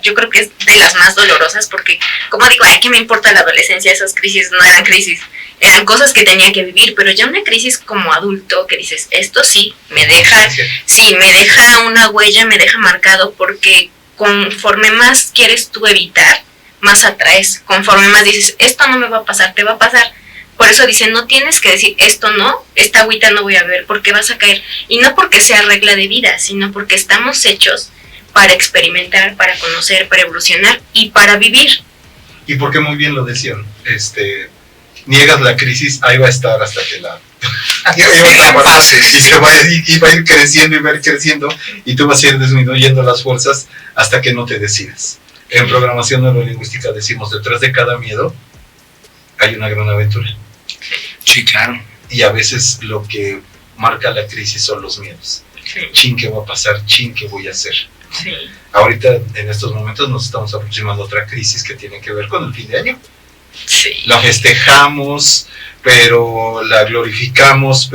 Yo creo que es de las más dolorosas porque, como digo, ¿qué me importa la adolescencia? Esas crisis no eran crisis, eran cosas que tenía que vivir, pero ya una crisis como adulto que dices, esto sí, me deja una huella, me deja marcado, porque conforme más quieres tú evitar, más atraes. Conforme más dices, esto no me va a pasar, te va a pasar. Por eso dicen, no tienes que decir, esto no, esta agüita no voy a beber porque vas a caer. Y no porque sea regla de vida, sino porque estamos hechos para experimentar, para conocer, para evolucionar y para vivir. Y porque muy bien lo decían, niegas la crisis, ahí va a estar hasta que la... y va a ir creciendo y va a ir creciendo y tú vas a ir disminuyendo las fuerzas hasta que no te decides. En programación neurolingüística decimos, detrás de cada miedo hay una gran aventura. Sí, claro. Y a veces lo que marca la crisis son los miedos. Sí. Chin, ¿qué va a pasar? Chin, ¿qué voy a hacer? Sí. Ahorita, en estos momentos, nos estamos aproximando a otra crisis que tiene que ver con el fin de año. Sí. La festejamos, pero la glorificamos,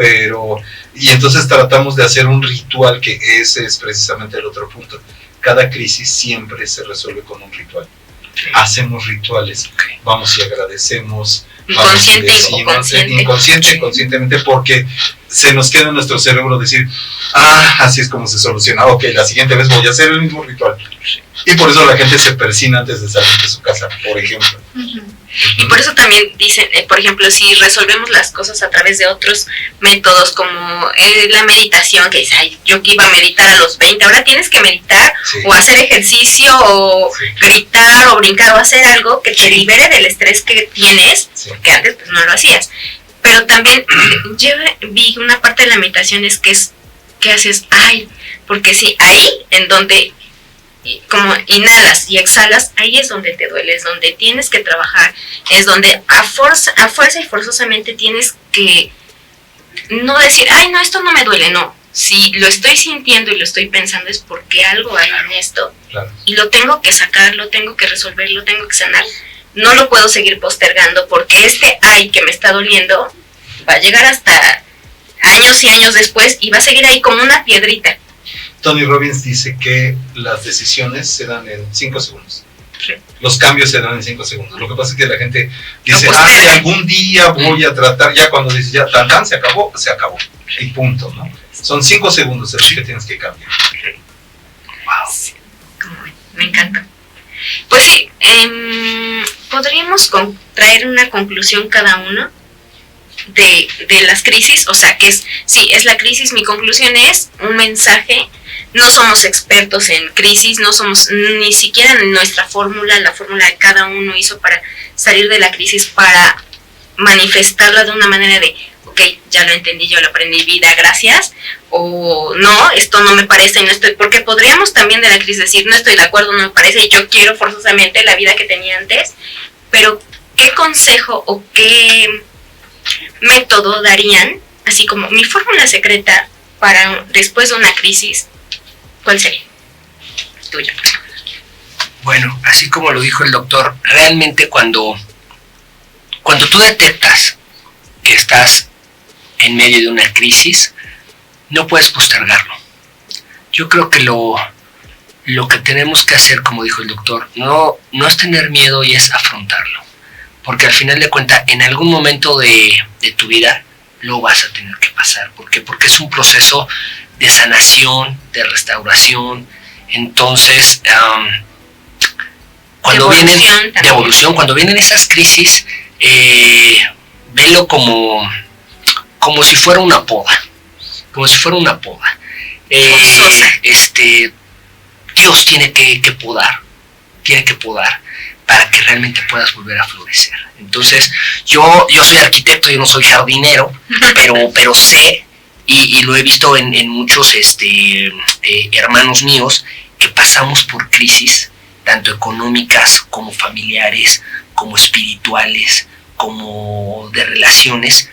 y entonces tratamos de hacer un ritual, que ese es precisamente el otro punto. Cada crisis siempre se resuelve con un ritual. Hacemos rituales, vamos y agradecemos, Inconsciente o consciente. Conscientemente, porque se nos queda en nuestro cerebro decir, así es como se soluciona, ok, la siguiente vez voy a hacer el mismo ritual. Y por eso la gente se persina antes de salir de su casa, por ejemplo. Y por eso también dicen, por ejemplo, si resolvemos las cosas a través de otros métodos, como la meditación, que dice, ay, yo que iba a meditar a los 20, ahora tienes que meditar, Sí. o hacer ejercicio, o Sí. gritar, o brincar, o hacer algo que te libere del estrés que tienes, Sí. porque antes pues no lo hacías. Pero también yo vi una parte de la meditación es que haces, porque sí, ahí en donde como inhalas y exhalas, ahí es donde te duele, es donde tienes que trabajar, es donde a fuerza y forzosamente tienes que no decir, no, esto no me duele, no. Si lo estoy sintiendo y lo estoy pensando es porque algo hay en esto, Claro. y lo tengo que sacar, lo tengo que resolver, lo tengo que sanar. No lo puedo seguir postergando, porque que me está doliendo va a llegar hasta años y años después y va a seguir ahí como una piedrita. Tony Robbins dice que las decisiones se dan en 5 segundos. Sí. Los cambios se dan en 5 segundos. Lo que pasa es que la gente dice, No, pues, algún día voy a tratar, ya cuando dices, ya, se acabó, y punto, ¿no? Son 5 segundos en los que tienes que cambiar. Sí, como ven, me encanta. Pues sí, podríamos traer una conclusión cada uno de las crisis, o sea, que es la crisis. Mi conclusión es un mensaje. No somos expertos en crisis, no somos ni siquiera en nuestra fórmula, la fórmula que cada uno hizo para salir de la crisis, para manifestarla de una manera de, ok, ya lo entendí, yo lo aprendí, vida, gracias, o no, esto no me parece y no estoy, porque podríamos también de la crisis decir, no estoy de acuerdo, no me parece y yo quiero forzosamente la vida que tenía antes, pero ¿qué consejo o qué método darían, así como mi fórmula secreta para después de una crisis? ¿Cuál sería? Tuya. Bueno, así como lo dijo el doctor, realmente cuando tú detectas que estás en medio de una crisis, no puedes postergarlo. Yo creo que lo que tenemos que hacer, como dijo el doctor, no es tener miedo y es afrontarlo. Porque al final de cuentas, en algún momento de tu vida, lo vas a tener que pasar. ¿Por qué? Porque es un proceso de sanación, de restauración. Entonces, cuando vienen de evolución, cuando vienen esas crisis, velo como si fuera una poda, Dios tiene que podar para que realmente puedas volver a florecer. Entonces, yo soy arquitecto, yo no soy jardinero, pero sé, y lo he visto en muchos hermanos míos, que pasamos por crisis, tanto económicas como familiares, como espirituales, como de relaciones,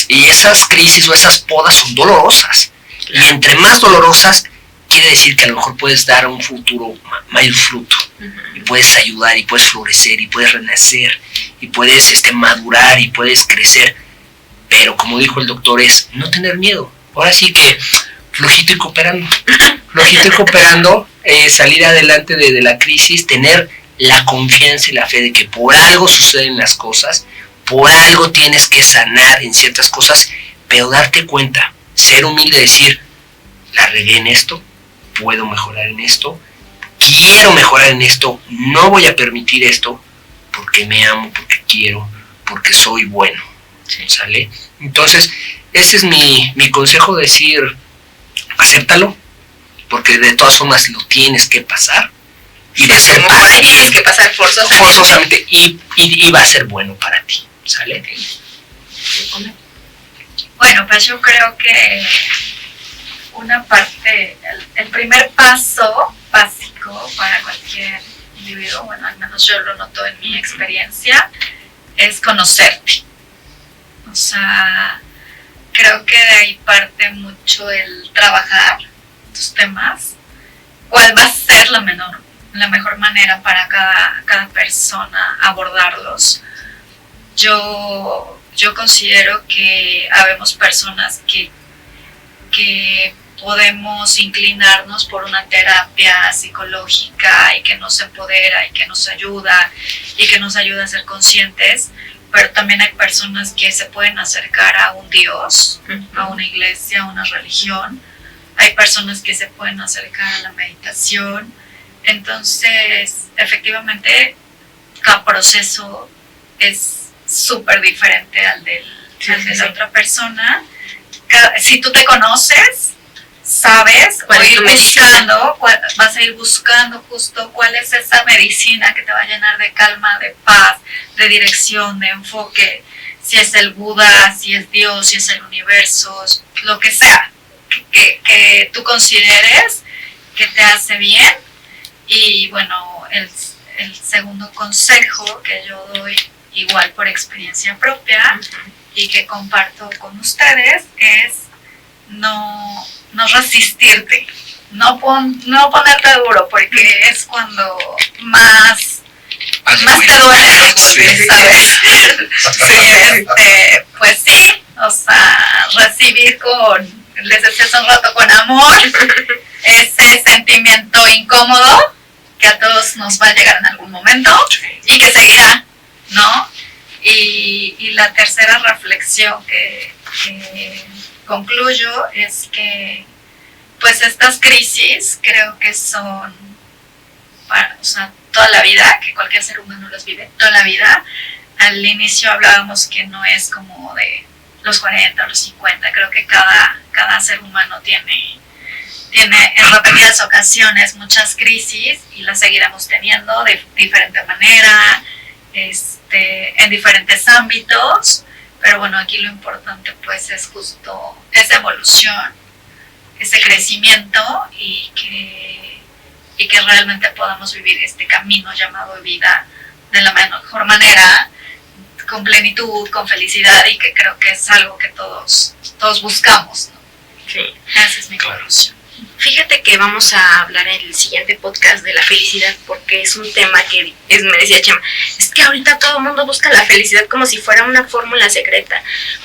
y esas crisis o esas podas son dolorosas, y entre más dolorosas, quiere decir que a lo mejor puedes dar un futuro, mayor fruto, y puedes ayudar, y puedes florecer, y puedes renacer, y puedes madurar, y puedes crecer. Pero como dijo el doctor, es no tener miedo. Ahora sí que flojito y cooperando, salir adelante de la crisis, tener la confianza y la fe de que por algo suceden las cosas, por algo tienes que sanar en ciertas cosas, pero darte cuenta, ser humilde, decir, la regué en esto, puedo mejorar en esto, quiero mejorar en esto, no voy a permitir esto, porque me amo, porque quiero, porque soy bueno, ¿sale? Entonces, ese es mi consejo, decir, acéptalo, porque de todas formas lo tienes que pasar, y va a ser fácil, tienes que pasar forzosamente y va a ser bueno para ti, ¿sale? Bueno, pues yo creo que una parte, el primer paso básico para cualquier individuo, bueno, al menos yo lo noto en mi experiencia, es conocerte. O sea, creo que de ahí parte mucho el trabajar tus temas, cuál va a ser la mejor manera para cada persona abordarlos. yo considero que habemos personas que podemos inclinarnos por una terapia psicológica y que nos empodera y que nos ayuda a ser conscientes, pero también hay personas que se pueden acercar a un Dios, a una iglesia, a una religión. Hay personas que se pueden acercar a la meditación. Entonces, efectivamente, cada proceso es súper diferente al de la otra persona. Si tú te conoces, sabes, vas a ir buscando justo cuál es esa medicina que te va a llenar de calma, de paz, de dirección, de enfoque. Si es el Buda, si es Dios, si es el universo, lo que sea que tú consideres que te hace bien. Y bueno, el segundo consejo que yo doy, igual por experiencia propia y que comparto con ustedes, es no resistirte, no ponerte duro, porque es cuando más te duele los golpes, ¿sabes? Sí, pues sí, o sea, recibir les decía hace un rato, con amor, ese sentimiento incómodo que a todos nos va a llegar en algún momento y que seguirá, ¿no? Y la tercera reflexión que concluyo es que pues estas crisis creo que son toda la vida, que cualquier ser humano las vive toda la vida. Al inicio hablábamos que no es como de los 40 o los 50, creo que cada ser humano tiene en repetidas ocasiones muchas crisis y las seguiremos teniendo de diferente manera, en diferentes ámbitos, pero bueno, aquí lo importante pues es justo esa evolución, ese crecimiento y que realmente podamos vivir este camino llamado vida de la mejor manera, con plenitud, con felicidad, y que creo que es algo que todos buscamos, ¿no? Sí. Esa es mi conclusión. Fíjate que vamos a hablar en el siguiente podcast de la felicidad, porque es un tema que me decía Chema, es que ahorita todo el mundo busca la felicidad como si fuera una fórmula secreta,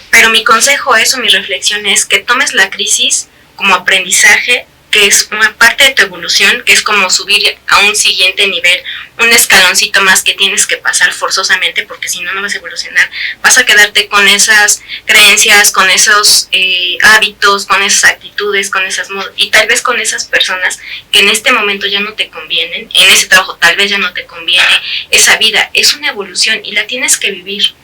pero mi consejo mi reflexión es que tomes la crisis como aprendizaje, que es una parte de tu evolución, que es como subir a un siguiente nivel, un escaloncito más que tienes que pasar forzosamente, porque si no, no vas a evolucionar. Vas a quedarte con esas creencias, con esos hábitos, con esas actitudes, y tal vez con esas personas que en este momento ya no te convienen, en ese trabajo tal vez ya no te conviene, esa vida es una evolución y la tienes que vivir.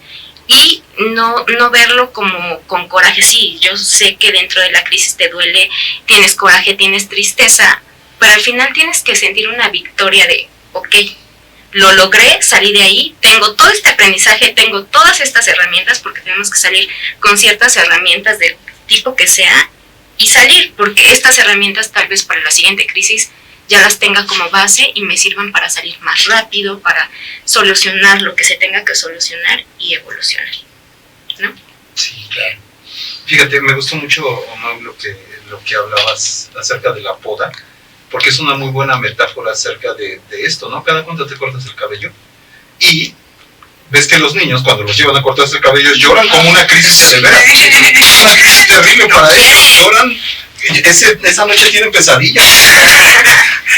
Y no verlo como con coraje. Sí, yo sé que dentro de la crisis te duele, tienes coraje, tienes tristeza, pero al final tienes que sentir una victoria de, ok, lo logré, salí de ahí, tengo todo este aprendizaje, tengo todas estas herramientas, porque tenemos que salir con ciertas herramientas del tipo que sea, y salir, porque estas herramientas tal vez para la siguiente crisis ya las tenga como base y me sirvan para salir más rápido, para solucionar lo que se tenga que solucionar y evolucionar, ¿no? Sí, claro. Fíjate, me gustó mucho, Omar, lo que hablabas acerca de la poda, porque es una muy buena metáfora acerca de esto, ¿no? Cada cuánto te cortas el cabello y ves que los niños, cuando los llevan a cortarse el cabello, lloran como una crisis severa. Es una crisis terrible para ellos, lloran. Esa noche tienen pesadillas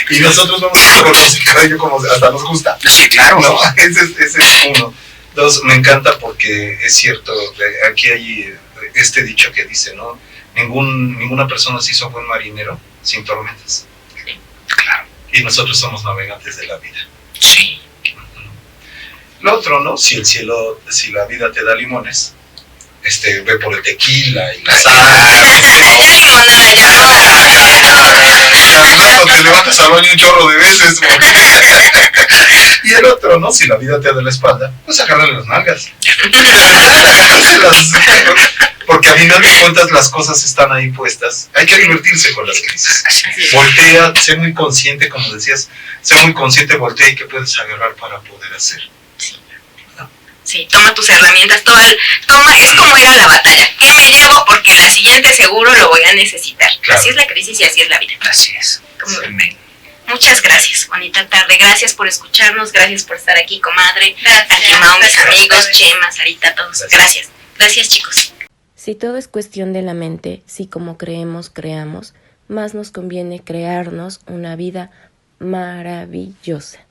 y nosotros vamos a cortarnos el cabello como hasta nos gusta. Sí, claro, ¿no? Ese es uno. Dos, me encanta porque es cierto, aquí hay este dicho que dice, ¿no? Ninguna persona se hizo buen marinero sin tormentas. Sí, claro. Y nosotros somos navegantes de la vida. Sí. Lo otro, ¿no? Si la vida te da limones, ve por el tequila y la sal. No te levantas al baño un chorro de veces. Y el otro, ¿no? Si la vida te da la espalda, pues agárrale las nalgas. Porque al final de cuentas las cosas están ahí puestas. Hay que divertirse con las crisis. Voltea, sé muy consciente, como decías, voltea y qué puedes agarrar para poder hacer. Sí, toma tus herramientas, es como ir a la batalla. ¿Qué me llevo? Porque la siguiente seguro lo voy a necesitar. Claro. Así es la crisis y así es la vida. Así es. Como Muchas gracias, bonita tarde. Gracias por escucharnos, gracias por estar aquí, comadre. Arquimao, mis amigos, Chema, Sarita, todos. Gracias. Gracias, chicos. Si todo es cuestión de la mente, si como creemos, creamos, más nos conviene crearnos una vida maravillosa.